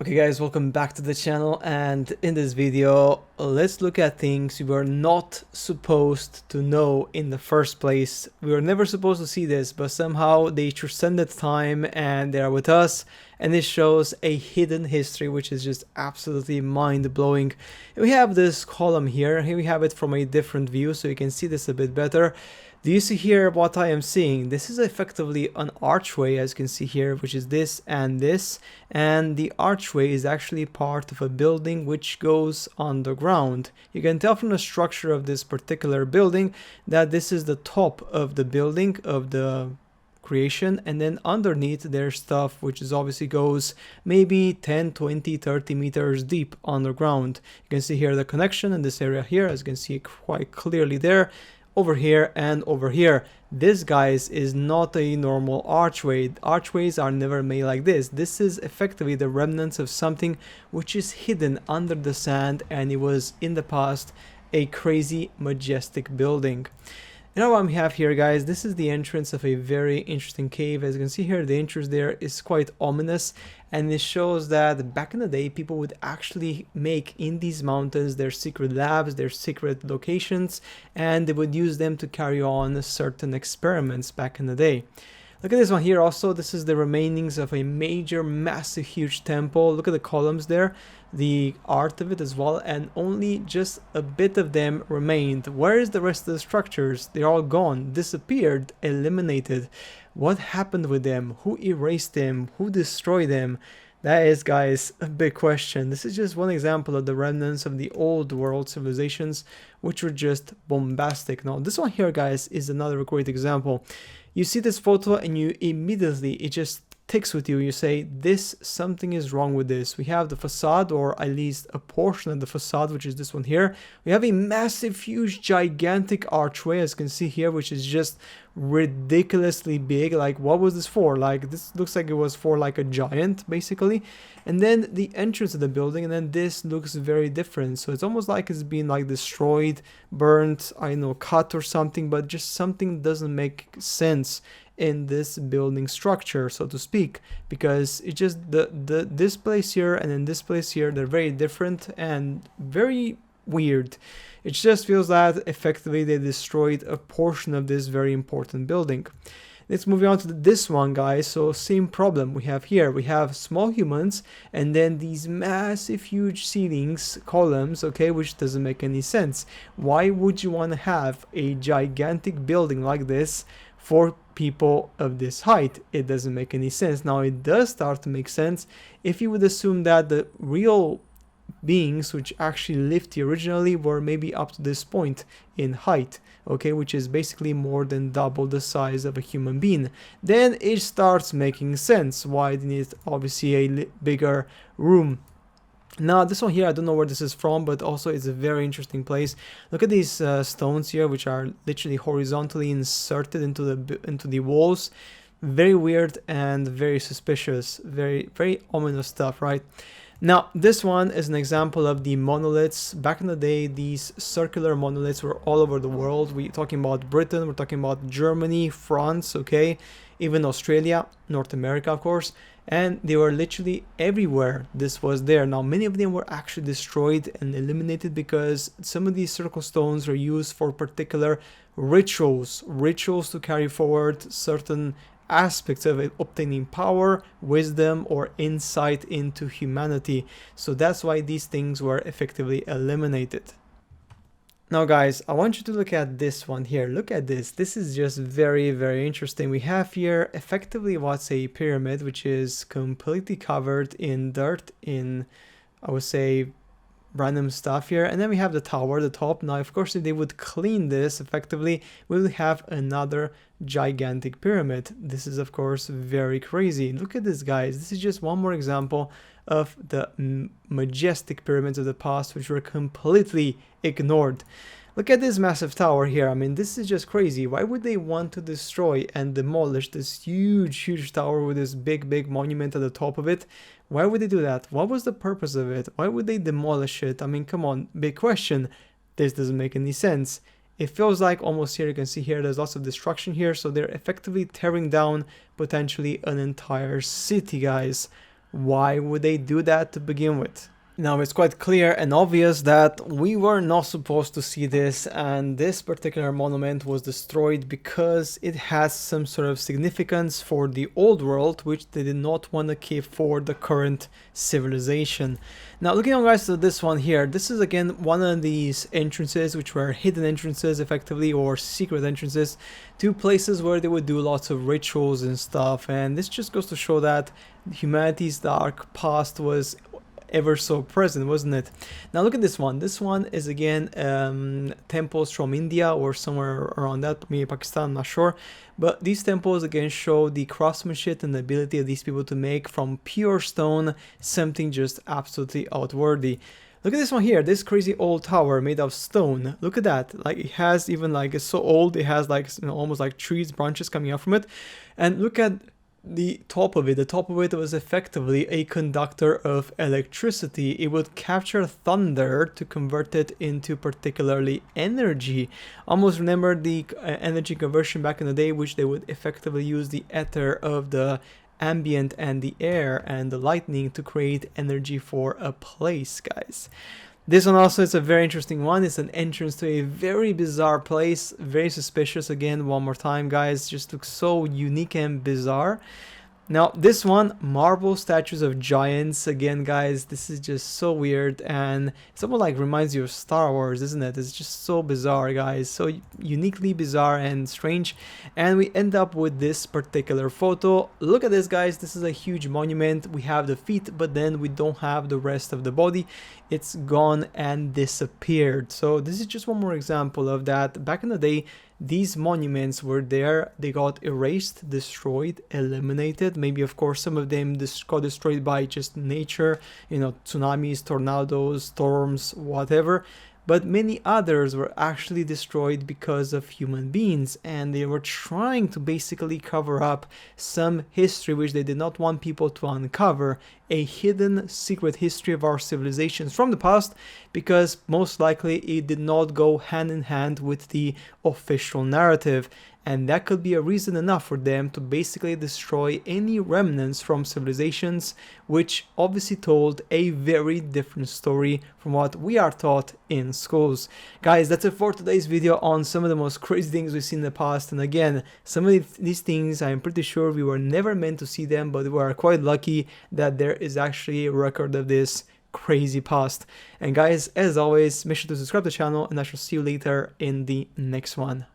Okay guys, welcome back to the channel, and in this video let's look at things we were not supposed to know in the first place. We were never supposed to see this, but somehow they transcended time and they are with us, and this shows a hidden history which is just absolutely mind-blowing. We have this column here we have it from a different view so you can see this a bit better. Do you see here what I am seeing? This is effectively an archway, as you can see here, which is this, and the archway is actually part of a building which goes underground. You can tell from the structure of this particular building that this is the top of the building of the creation, and then underneath there's stuff which is obviously goes maybe 10, 20, 30 meters deep underground. You can see here the connection in this area here, as you can see quite clearly there, over here and over here. This, guys, is not a normal archway. Archways are never made like this. This is effectively the remnants of something which is hidden under the sand, and it was in the past a crazy majestic building. Now what we have here, guys, this is the entrance of a very interesting cave. As you can see here, the entrance there is quite ominous, and it shows that back in the day people would actually make in these mountains their secret labs, their secret locations, and they would use them to carry on certain experiments back in the day. Look at this one here also. This is the remainings of a major, massive, huge temple. Look at the columns there, the art of it as well, and only just a bit of them remained. Where is the rest of the structures? They're all gone, disappeared, eliminated. What happened with them? Who erased them? Who destroyed them? That is, guys, a big question. This is just one example of the remnants of the old world civilizations, which were just bombastic. Now, this one here, guys, is another great example. You see this photo and you immediately, it just ticks with you. You say, something is wrong with this. We have the facade, or at least a portion of the facade, which is this one here. We have a massive, huge, gigantic archway, as you can see here, which is just ridiculously big. Like, what was this for? Like, this looks like it was for like a giant, basically. And then the entrance of the building, and then this looks very different. So it's almost like it's been like destroyed, burnt, I know, cut or something, but just something doesn't make sense in this building structure, so to speak, because it just this place here and then this place here, they're very different and very weird. It just feels that effectively they destroyed a portion of this very important building. Let's move on to this one, guys. So same problem we have here. We have small humans and then these massive, huge ceilings, columns, okay, which doesn't make any sense. Why would you want to have a gigantic building like this for people of this height? It doesn't make any sense. Now it does start to make sense if you would assume that the real beings which actually lived here originally were maybe up to this point in height, okay, which is basically more than double the size of a human being. Then it starts making sense why they need obviously a bigger room. Now this one here, I don't know where this is from, but also it's a very interesting place. Look at these stones here, which are literally horizontally inserted into the walls. Very weird and very suspicious, very ominous stuff, right? Now this one is an example of the monoliths. Back in the day, these circular monoliths were all over the world. We're talking about Britain, we're talking about Germany, France, okay, even Australia, North America, of course, and they were literally everywhere. This was there. Now many of them were actually destroyed and eliminated because some of these circle stones were used for particular rituals to carry forward certain aspects of it, obtaining power, wisdom, or insight into humanity. So that's why these things were effectively eliminated. Now guys, I want you to look at this one here. Look at this. This is just very interesting. We have here effectively what's a pyramid, which is completely covered in dirt, in, I would say, random stuff here, and then we have the tower, the top. Now of course if they would clean this effectively, we will have another gigantic pyramid. This is of course very crazy. Look at this, guys. This is just one more example of the majestic pyramids of the past which were completely ignored. Look at this massive tower here. I mean, this is just crazy. Why would they want to destroy and demolish this huge tower with this big monument at the top of it? Why would they do that? What was the purpose of it? Why would they demolish it? I mean, come on, big question. This doesn't make any sense. It feels like almost here, you can see here, there's lots of destruction here. So they're effectively tearing down potentially an entire city, guys. Why would they do that to begin with? Now, it's quite clear and obvious that we were not supposed to see this, and this particular monument was destroyed because it has some sort of significance for the old world, which they did not want to keep for the current civilization. Now, looking on, guys, to this one here, this is again one of these entrances, which were hidden entrances effectively, or secret entrances to places where they would do lots of rituals and stuff, and this just goes to show that humanity's dark past was ever so present, wasn't it? Now look at this one. This one is again temples from India or somewhere around that, maybe Pakistan, I'm not sure. But these temples again show the craftsmanship and the ability of these people to make from pure stone something just absolutely outworthy. Look at this one here, this crazy old tower made of stone. Look at that, like it has even like, it's so old, it has like, you know, almost like trees, branches coming out from it. And look at the top of it. The top of it was effectively a conductor of electricity. It would capture thunder to convert it into particularly energy. Almost remember the energy conversion back in the day, which they would effectively use the ether of the ambient and the air and the lightning to create energy for a place, guys. This one also is a very interesting one. It's an entrance to a very bizarre place, very suspicious. Again, one more time, guys, just looks so unique and bizarre. Now this one, marble statues of giants. Again, guys, this is just so weird, and it's almost like reminds you of Star Wars, isn't it? It's just so bizarre, guys, so uniquely bizarre and strange. And we end up with this particular photo. Look at this, guys. This is a huge monument. We have the feet, but then we don't have the rest of the body. It's gone and disappeared. So this is just one more example of that. Back in the day, these monuments were there, they got erased, destroyed, eliminated. Maybe, of course, some of them got destroyed by just nature, you know, tsunamis, tornadoes, storms, whatever. But many others were actually destroyed because of human beings, and they were trying to basically cover up some history which they did not want people to uncover, a hidden secret history of our civilizations from the past, because most likely it did not go hand in hand with the official narrative. And that could be a reason enough for them to basically destroy any remnants from civilizations which obviously told a very different story from what we are taught in schools. Guys, that's it for today's video on some of the most crazy things we've seen in the past. And again, some of these things, I'm pretty sure we were never meant to see them, but we are quite lucky that there is actually a record of this crazy past. And guys, as always, make sure to subscribe to the channel, and I shall see you later in the next one.